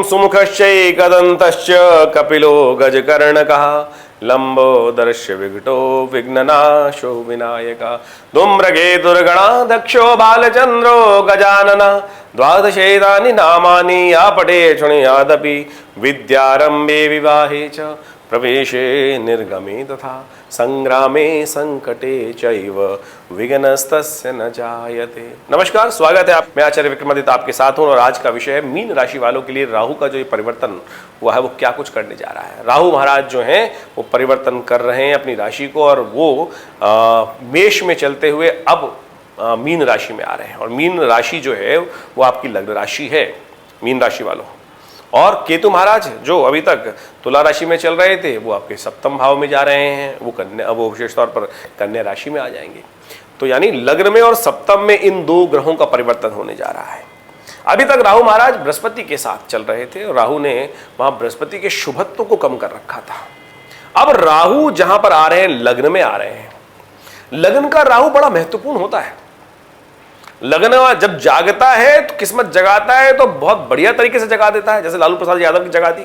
सुमुखश्चैकदन्तश्च कपिलो गजकर्णकः लंबोदरस्य विघटो विघ्ननाशो विनायकः धूम्रकेतुर्गणाध्यक्षो बालचन्द्रो गजाननः द्वादशैतानि नामानि या पठे शृणुयादपि विद्यारम्भे विवाहे च प्रवेशे निर्गमे तथा संग्रामे संकटे चैव विघ्नस्तस्य न जायते। नमस्कार, स्वागत है आप, मैं आचार्य विक्रमादित्य आपके साथ हूं और आज का विषय है मीन राशि वालों के लिए राहु का जो ये परिवर्तन हुआ है वो क्या कुछ करने जा रहा है। राहु महाराज जो हैं वो परिवर्तन कर रहे हैं अपनी राशि को और वो मेष में चलते हुए अब मीन राशि में आ रहे हैं और मीन राशि जो है वो आपकी लग्न राशि है मीन राशि वालों। और केतु महाराज जो अभी तक तुला राशि में चल रहे थे वो आपके सप्तम भाव में जा रहे हैं, वो विशेष तौर पर कन्या राशि में आ जाएंगे। तो यानी लग्न में और सप्तम में इन दो ग्रहों का परिवर्तन होने जा रहा है। अभी तक राहु महाराज बृहस्पति के साथ चल रहे थे और राहु ने वहां बृहस्पति के शुभत्व को कम कर रखा था। अब राहु जहां पर आ रहे हैं लग्न में आ रहे हैं। लग्न का राहु बड़ा महत्वपूर्ण होता है। लगन जब जागता है तो किस्मत जगाता है तो बहुत बढ़िया तरीके से जगा देता है, जैसे लालू प्रसाद यादव की जगा दी।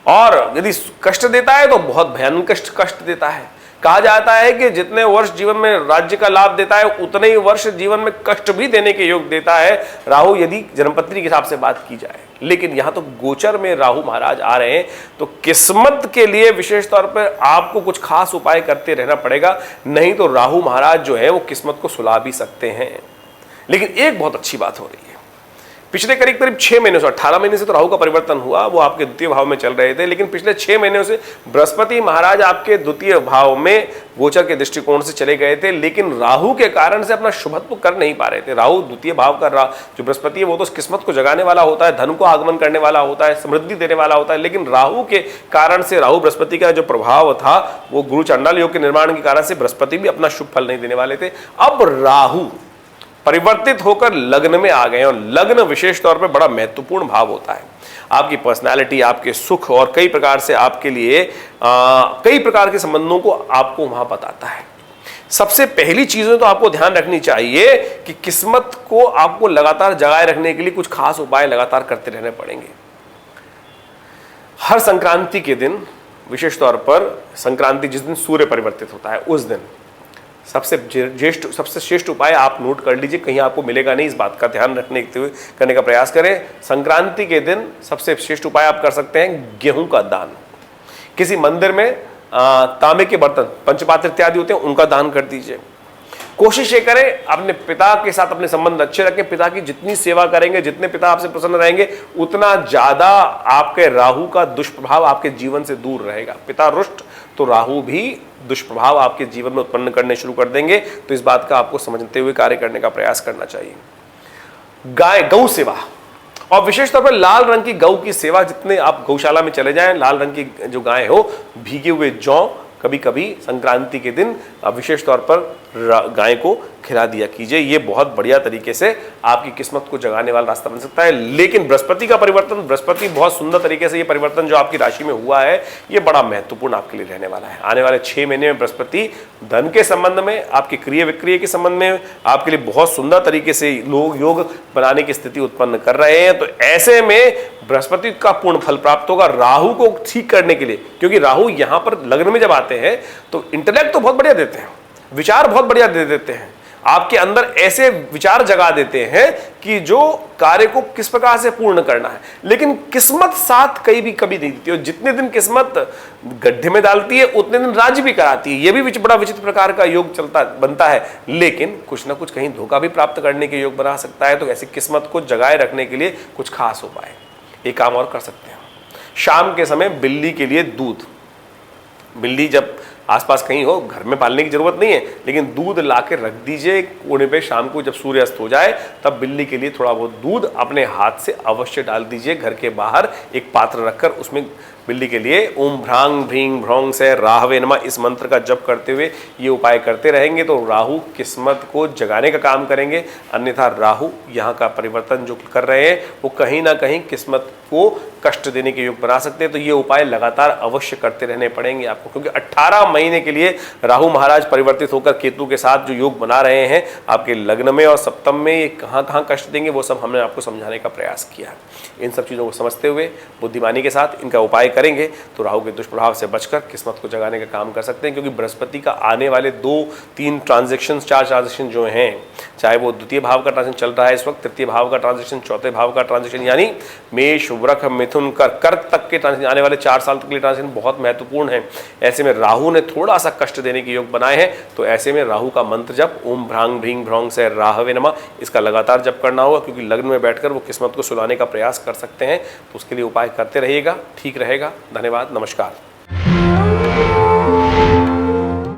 और यदि कष्ट देता है तो बहुत भयानक कष्ट देता है। कहा जाता है कि जितने वर्ष जीवन में राज्य का लाभ देता है उतने ही वर्ष जीवन में कष्ट भी देने के योग देता है राहु, यदि जन्मपत्री के हिसाब से बात की जाए। लेकिन यहां तो गोचर में राहु महाराज आ रहे हैं तो किस्मत के लिए विशेष तौर पर आपको कुछ खास उपाय करते रहना पड़ेगा, नहीं तो राहु महाराज जो है वो किस्मत को सुला भी सकते हैं। लेकिन एक बहुत अच्छी बात हो रही है, पिछले करीब 6 महीने से 18 महीने से तो राहु का परिवर्तन हुआ, वो आपके द्वितीय भाव में चल रहे थे। लेकिन पिछले 6 महीनों से बृहस्पति महाराज आपके द्वितीय भाव में गोचर के दृष्टिकोण से चले गए थे, लेकिन राहु के कारण से अपना शुभत्व कर नहीं पा रहे थे। राहु द्वितीय भाव का जो बृहस्पति है वो तो किस्मत को जगाने वाला होता है, धन को आगमन करने वाला होता है, समृद्धि देने वाला होता है। लेकिन राहु के कारण से राहु बृहस्पति का जो प्रभाव था वो गुरु चांडाल योग के निर्माण के कारण से बृहस्पति भी अपना शुभ फल नहीं देने वाले थे। अब राहु परिवर्तित होकर लग्न में आ गए और लग्न विशेष तौर पर बड़ा महत्वपूर्ण भाव होता है। आपकी पर्सनालिटी, आपके सुख और कई प्रकार से आपके लिए कई प्रकार के संबंधों को आपको वहां बताता है। सबसे पहली चीजें तो आपको ध्यान रखनी चाहिए कि किस्मत को आपको लगातार जगाए रखने के लिए कुछ खास उपाय लगातार करते रहने पड़ेंगे। हर संक्रांति के दिन, विशेष तौर पर संक्रांति जिस दिन सूर्य परिवर्तित होता है उस दिन सबसे श्रेष्ठ उपाय आप नोट कर लीजिए, कहीं आपको मिलेगा नहीं, इस बात का ध्यान करने का प्रयास करें। संक्रांति के दिन सबसे श्रेष्ठ उपाय आप कर सकते हैं गेहूं का दान। किसी मंदिर में तांबे के बर्तन, पंचपात्र इत्यादि होते हैं, उनका दान कर दीजिए। कोशिश ये करें अपने पिता के साथ अपने संबंध अच्छे रखें। पिता की जितनी सेवा करेंगे, जितने पिता आपसे प्रसन्न रहेंगे, उतना ज्यादा आपके राहु का दुष्प्रभाव आपके जीवन से दूर रहेगा। पिता रुष्ट तो राहु भी दुष्प्रभाव आपके जीवन में उत्पन्न करने शुरू कर देंगे। तो इस बात का आपको समझते हुए कार्य करने का प्रयास करना चाहिए। गौ सेवा और विशेष तौर पर लाल रंग की गौ की सेवा, जितने आप गौशाला में चले जाएं, लाल रंग की जो गाय हो, भीगे हुए जौ कभी कभी संक्रांति के दिन विशेष तौर पर गाय को खिला दिया कीजिए। ये बहुत बढ़िया तरीके से आपकी किस्मत को जगाने वाला रास्ता बन सकता है। लेकिन बृहस्पति का परिवर्तन, बृहस्पति बहुत सुंदर तरीके से ये परिवर्तन जो आपकी राशि में हुआ है ये बड़ा महत्वपूर्ण आपके लिए रहने वाला है। आने वाले 6 महीने में बृहस्पति धन के संबंध में, आपके क्रिय विक्रिय के संबंध में आपके लिए बहुत सुंदर तरीके से लोग योग बनाने की स्थिति उत्पन्न कर रहे हैं। तो ऐसे में बृहस्पति का पूर्ण फल प्राप्त होगा राहु को ठीक करने के लिए, क्योंकि राहु यहां पर लग्न में जब आते हैं तो इंटेलेक्ट तो बहुत बढ़िया देते हैं, विचार बहुत बढ़िया दे देते हैं, आपके अंदर ऐसे विचार जगा देते हैं कि जो कार्य को किस प्रकार से पूर्ण करना है। लेकिन किस्मत साथ कभी नहीं देती और जितने दिन किस्मत गड्ढे में डालती है उतने दिन राज्य भी कराती है। यह भी बड़ा विचित्र प्रकार का योग बनता है। लेकिन कुछ ना कुछ कहीं धोखा भी प्राप्त करने के योग बना सकता है। तो ऐसी किस्मत को जगाए रखने के लिए कुछ खास उपाय, एक काम और कर सकते हैं। शाम के समय बिल्ली के लिए दूध, बिल्ली जब आसपास कहीं हो, घर में पालने की जरूरत नहीं है, लेकिन दूध ला के रख दीजिए कोने पे। शाम को जब सूर्य अस्त हो जाए तब बिल्ली के लिए थोड़ा बहुत दूध अपने हाथ से अवश्य डाल दीजिए। घर के बाहर एक पात्र रखकर उसमें बिल्ली के लिए ओम भ्रांग भ्रींग भ्रौंग से राहवे नमः इस मंत्र का जप करते हुए ये उपाय करते रहेंगे तो राहु किस्मत को जगाने का काम करेंगे। अन्यथा राहु यहाँ का परिवर्तन जो कर रहे हैं वो कहीं ना कहीं किस्मत को कष्ट देने के योग बना सकते हैं। तो ये उपाय लगातार अवश्य करते रहने पड़ेंगे आपको, क्योंकि 18 महीने के लिए राहु महाराज परिवर्तित होकर केतु के साथ जो योग बना रहे हैं आपके लग्न में और सप्तम में, ये कहाँ कहाँ कष्ट देंगे वो सब हमने आपको समझाने का प्रयास किया है। इन सब चीज़ों को समझते हुए बुद्धिमानी के साथ इनका उपाय करेंगे तो राहु के दुष्प्रभाव से बचकर किस्मत को जगाने का काम कर सकते हैं। क्योंकि बृहस्पति का आने वाले 2-3 ट्रांजेक्शन, 4 ट्रांजेक्शन जो हैं, चाहे वो द्वितीय भाव का ट्रांजेक्शन चल रहा है इस वक्त, तृतीय भाव का ट्रांजेक्शन, चौथे भाव का ट्रांजेक्शन, यानी मेष, वृष, मिथुन, कर्क तक के ट्रांजेक्शन, आने वाले 4 साल तक के ट्रांजेक्शन बहुत महत्वपूर्ण है। ऐसे में राहु ने थोड़ा सा कष्ट देने के योग बनाए हैं, तो ऐसे में राहु का मंत्र जप ओम भ्रांग भ्रीं भ्रौं से राहवे नमः, इसका लगातार जप करना होगा। क्योंकि लग्न में बैठकर वो किस्मत को सुलाने का प्रयास कर सकते हैं, तो उसके लिए उपाय करते रहिएगा, ठीक रहेगा। धन्यवाद, नमस्कार।